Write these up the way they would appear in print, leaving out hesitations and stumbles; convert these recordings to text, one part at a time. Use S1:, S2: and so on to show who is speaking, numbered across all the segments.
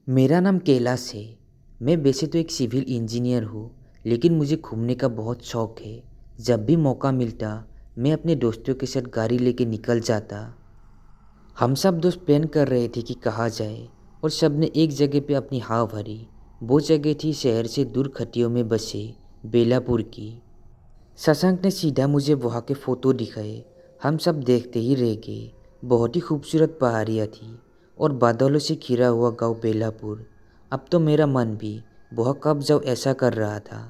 S1: मेरा नाम कैलाश है। मैं वैसे तो एक सिविल इंजीनियर हूँ, लेकिन मुझे घूमने का बहुत शौक है। जब भी मौका मिलता, मैं अपने दोस्तों के साथ गाड़ी लेके निकल जाता। हम सब दोस्त प्लान कर रहे थे कि कहाँ जाए, और सब ने एक जगह पे अपनी हाँ भरी। वो जगह थी शहर से दूर खटियों में बसे बेलापुर की। शशांक ने सीधा मुझे वहाँ के फ़ोटो दिखाए। हम सब देखते ही रह गए। बहुत ही खूबसूरत पहाड़ियाँ थी और बादलों से घिरा हुआ गांव बेलापुर। अब तो मेरा मन भी वहाँ कब जाऊँ ऐसा कर रहा था।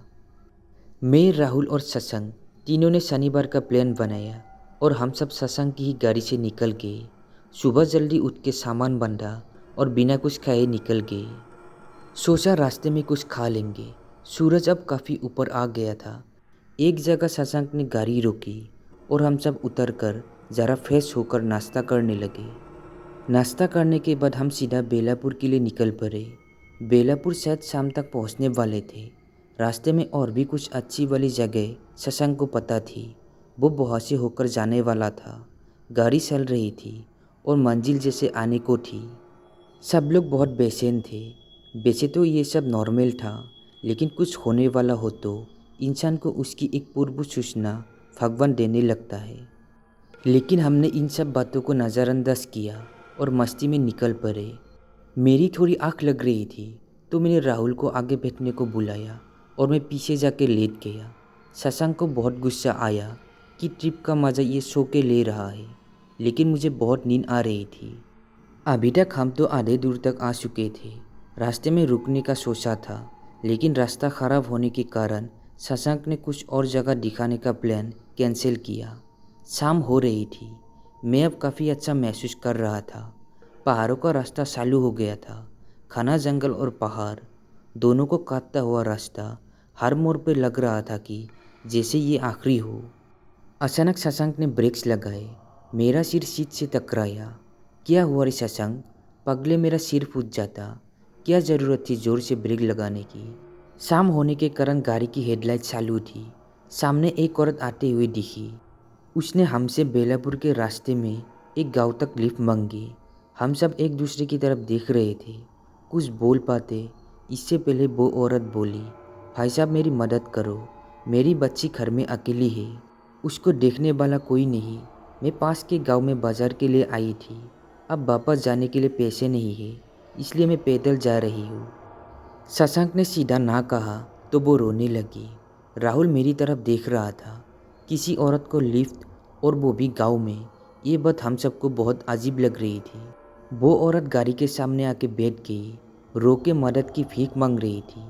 S1: मैं, राहुल और शशांक तीनों ने शनिवार का प्लान बनाया और हम सब शशांक की ही गाड़ी से निकल गए। सुबह जल्दी उठ के सामान बांधा और बिना कुछ खाए निकल गए। सोचा रास्ते में कुछ खा लेंगे। सूरज अब काफ़ी ऊपर आ गया था। एक जगह शशांक ने गाड़ी रोकी और हम सब उतरकर ज़रा फ्रेश होकर नाश्ता करने लगे। नाश्ता करने के बाद हम सीधा बेलापुर के लिए निकल पड़े। बेलापुर शायद शाम तक पहुंचने वाले थे। रास्ते में और भी कुछ अच्छी वाली जगह शशांक को पता थी। वो वहाँ से होकर जाने वाला था। गाड़ी चल रही थी और मंजिल जैसे आने को थी। सब लोग बहुत बेचैन थे। वैसे तो ये सब नॉर्मल था, लेकिन कुछ होने वाला हो तो इंसान को उसकी एक पूर्व सूचना भगवान देने लगता है। लेकिन हमने इन सब बातों को नज़रअंदाज किया और मस्ती में निकल पड़े। मेरी थोड़ी आँख लग रही थी, तो मैंने राहुल को आगे बैठने को बुलाया और मैं पीछे जाके लेट गया। शशांक को बहुत गुस्सा आया कि ट्रिप का मज़ा ये सो के ले रहा है, लेकिन मुझे बहुत नींद आ रही थी। अभी तक हम तो आधे दूर तक आ चुके थे। रास्ते में रुकने का सोचा था, लेकिन रास्ता ख़राब होने के कारण शशांक ने कुछ और जगह दिखाने का प्लान कैंसिल किया। शाम हो रही थी। मैं अब काफ़ी अच्छा महसूस कर रहा था। पहाड़ों का रास्ता चालू हो गया था। घना जंगल और पहाड़ दोनों को काटता हुआ रास्ता हर मोड़ पे लग रहा था कि जैसे ये आखिरी हो। अचानक शशांक ने ब्रेक्स लगाए। मेरा सिर सीट से टकराया। क्या हुआ रे शशांक? पगले, मेरा सिर फूट जाता। क्या ज़रूरत थी ज़ोर से ब्रेक लगाने की? शाम होने के कारण गाड़ी की हेडलाइट चालू थी। सामने एक औरत आते हुए दिखी। उसने हमसे बेलापुर के रास्ते में एक गांव तक लिफ्ट मांगी। हम सब एक दूसरे की तरफ देख रहे थे, कुछ बोल पाते इससे पहले वो औरत बोली, भाई साहब मेरी मदद करो, मेरी बच्ची घर में अकेली है, उसको देखने वाला कोई नहीं। मैं पास के गांव में बाजार के लिए आई थी। अब वापस जाने के लिए पैसे नहीं है, इसलिए मैं पैदल जा रही हूँ। शशांक ने सीधा ना कहा तो वो रोने लगी। राहुल मेरी तरफ देख रहा था। किसी औरत को लिफ्ट, और वो भी गांव में, ये बात हम सबको बहुत अजीब लग रही थी। वो औरत गाड़ी के सामने आके बैठ गई, रो के मदद की भीख मांग रही थी।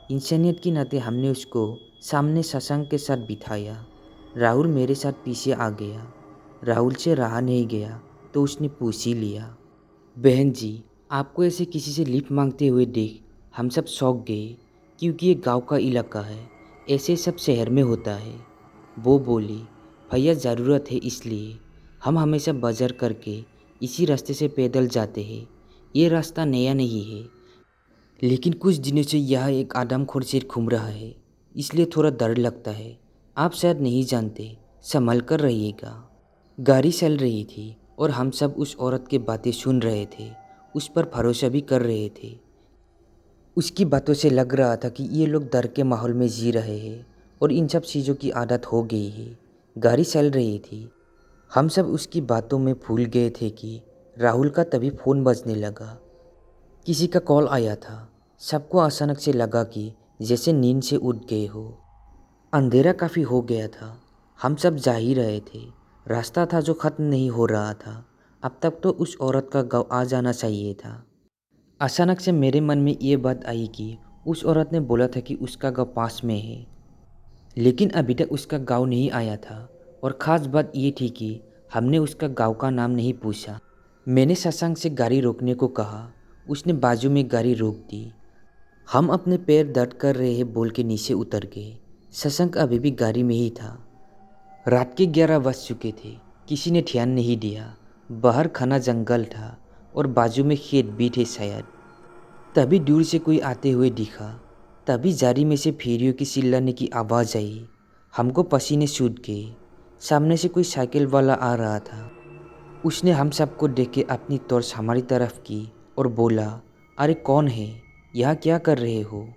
S1: इंसानियत के नाते हमने उसको सामने शशांक के साथ बिठाया। राहुल मेरे साथ पीछे आ गया। राहुल से रहा नहीं गया तो उसने पूछ ही लिया, बहन जी, आपको ऐसे किसी से लिफ्ट मांगते हुए देख हम सब चौंक गए, क्योंकि ये गांव का इलाका है, ऐसे सब शहर में होता है। वो बोली, भैया ज़रूरत है इसलिए हम हमेशा बाजार करके इसी रास्ते से पैदल जाते हैं। ये रास्ता नया नहीं है, लेकिन कुछ दिनों से यहाँ एक आदमखोर शेर घूम रहा है, इसलिए थोड़ा डर लगता है। आप शायद नहीं जानते, संभल कर रहिएगा। गाड़ी चल रही थी और हम सब उस औरत की बातें सुन रहे थे, उस पर भरोसा भी कर रहे थे। उसकी बातों से लग रहा था कि ये लोग डर के माहौल में जी रहे हैं और इन सब चीज़ों की आदत हो गई है। गाड़ी चल रही थी। हम सब उसकी बातों में भूल गए थे कि राहुल का तभी फ़ोन बजने लगा। किसी का कॉल आया था। सबको अचानक से लगा कि जैसे नींद से उठ गए हो। अंधेरा काफ़ी हो गया था। हम सब जा ही रहे थे। रास्ता था जो ख़त्म नहीं हो रहा था। अब तक तो उस औरत का गाँव आ जाना चाहिए था। अचानक से मेरे मन में ये बात आई कि उस औरत ने बोला था कि उसका गाँव पास में है, लेकिन अभी तक उसका गाँव नहीं आया था। और ख़ास बात ये थी कि हमने उसका गाँव का नाम नहीं पूछा। मैंने शशांक से गाड़ी रोकने को कहा। उसने बाजू में गाड़ी रोक दी। हम अपने पैर दर्द कर रहे हैं बोल के नीचे उतर गए। शशांक अभी भी गाड़ी में ही था। रात के 11 बज चुके थे। किसी ने ध्यान नहीं दिया। बाहर घना जंगल था और बाजू में खेत भी थे शायद। तभी दूर से कोई आते हुए दिखा। तभी जारी में से भेड़ियों की चिल्लाने की आवाज़ आई। हमको पसीने छूट गए। सामने से कोई साइकिल वाला आ रहा था। उसने हम सबको देख के अपनी टॉर्च हमारी तरफ की और बोला, अरे कौन है? यहाँ क्या कर रहे हो?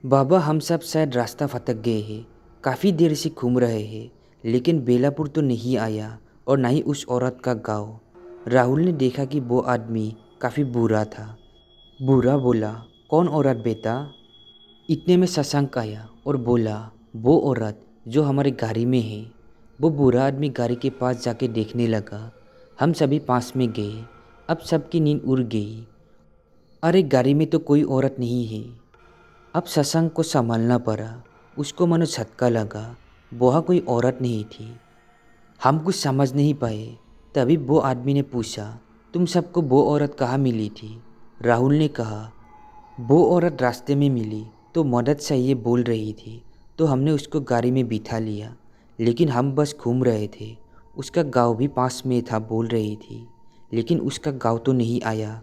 S1: बाबा हम सब शायद रास्ता भटक गए हैं। काफ़ी देर से घूम रहे हैं लेकिन बेलापुर तो नहीं आया और ना ही उस औरत का गाँव। राहुल ने देखा कि वो आदमी काफ़ी बुरा था। बुरा बोला, कौन औरत बेटा? इतने में शशांक आया और बोला, वो औरत जो हमारी गाड़ी में है। वो बुरा आदमी गाड़ी के पास जाके देखने लगा। हम सभी पास में गए। अब सबकी नींद उड़ गई। अरे गाड़ी में तो कोई औरत नहीं है। अब शशांक को संभालना पड़ा। उसको मानो झटका लगा। वहाँ कोई औरत नहीं थी। हम कुछ समझ नहीं पाए। तभी वो आदमी ने पूछा, तुम सबको वो औरत कहाँ मिली थी? राहुल ने कहा, वो औरत रास्ते में मिली तो मदद चाहिए बोल रही थी, तो हमने उसको गाड़ी में बिठा लिया। लेकिन हम बस घूम रहे थे। उसका गांव भी पास में था बोल रही थी, लेकिन उसका गांव तो नहीं आया।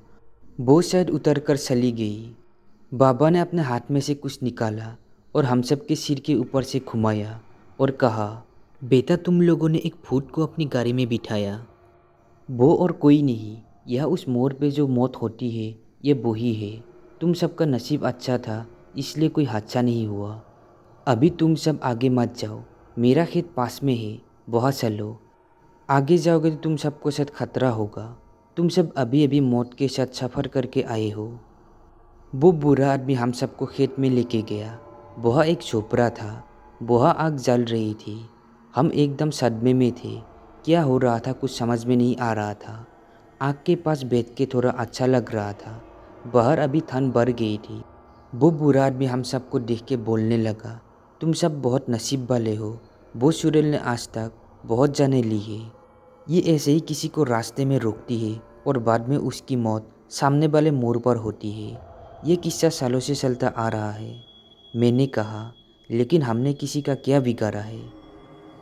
S1: वो शायद उतर कर चली गई। बाबा ने अपने हाथ में से कुछ निकाला और हम सब के सिर के ऊपर से घुमाया और कहा, बेटा तुम लोगों ने एक भूत को अपनी गाड़ी में बिठाया। वो और कोई नहीं, यह उस मोड़ पे जो मौत होती है ये वो ही है। तुम सबका नसीब अच्छा था इसलिए कोई हादसा नहीं हुआ। अभी तुम सब आगे मत जाओ। मेरा खेत पास में है, वहाँ चलो। आगे जाओगे तो तुम सबको साथ खतरा होगा। तुम सब अभी अभी मौत के साथ सफ़र करके आए हो। वो बुरा आदमी हम सबको खेत में लेके गया। वह एक झोपड़ा था। वह आग जल रही थी। हम एकदम सदमे में थे। क्या हो रहा था कुछ समझ में नहीं आ रहा था। आग के पास बैठ के थोड़ा अच्छा लग रहा था। बाहर अभी ठंड बढ़ गई थी। वो बुरा आदमी हम सबको देख के बोलने लगा, तुम सब बहुत नसीब वाले हो। वो सुरेल ने आज तक बहुत जाने ली है। ये ऐसे ही किसी को रास्ते में रोकती है और बाद में उसकी मौत सामने वाले मोड़ पर होती है। ये किस्सा सालों से चलता आ रहा है। मैंने कहा, लेकिन हमने किसी का क्या बिगाड़ा है?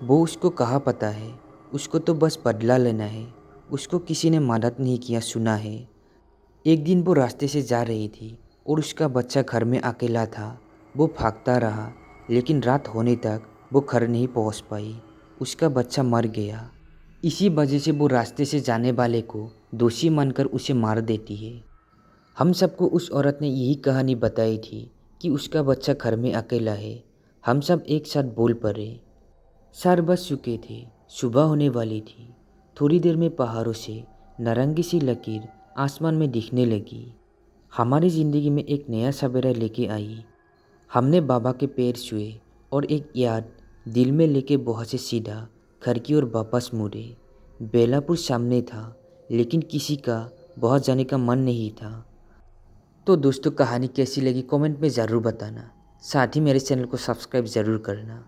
S1: वो उसको कहाँ पता है। उसको तो बस बदला लेना है। उसको किसी ने मदद नहीं किया सुना है। एक दिन वो रास्ते से जा रही थी और उसका बच्चा घर में अकेला था। वो भागता रहा लेकिन रात होने तक वो घर नहीं पहुंच पाई। उसका बच्चा मर गया। इसी वजह से वो रास्ते से जाने वाले को दोषी मानकर उसे मार देती है। हम सबको उस औरत ने यही कहानी बताई थी कि उसका बच्चा घर में अकेला है। हम सब एक साथ बोल पड़े। 4 बज चुके थे। सुबह होने वाली थी। थोड़ी देर में पहाड़ों से नारंगी सी लकीर आसमान में दिखने लगी। हमारी ज़िंदगी में एक नया सवेरा लेके आई। हमने बाबा के पैर छुए और एक याद दिल में लेके बहुत से सीधा घर की ओर वापस मुड़े। बेलापुर सामने था लेकिन किसी का बहुत जाने का मन नहीं था। तो दोस्तों कहानी कैसी लगी कमेंट में ज़रूर बताना। साथ ही मेरे चैनल को सब्सक्राइब ज़रूर करना।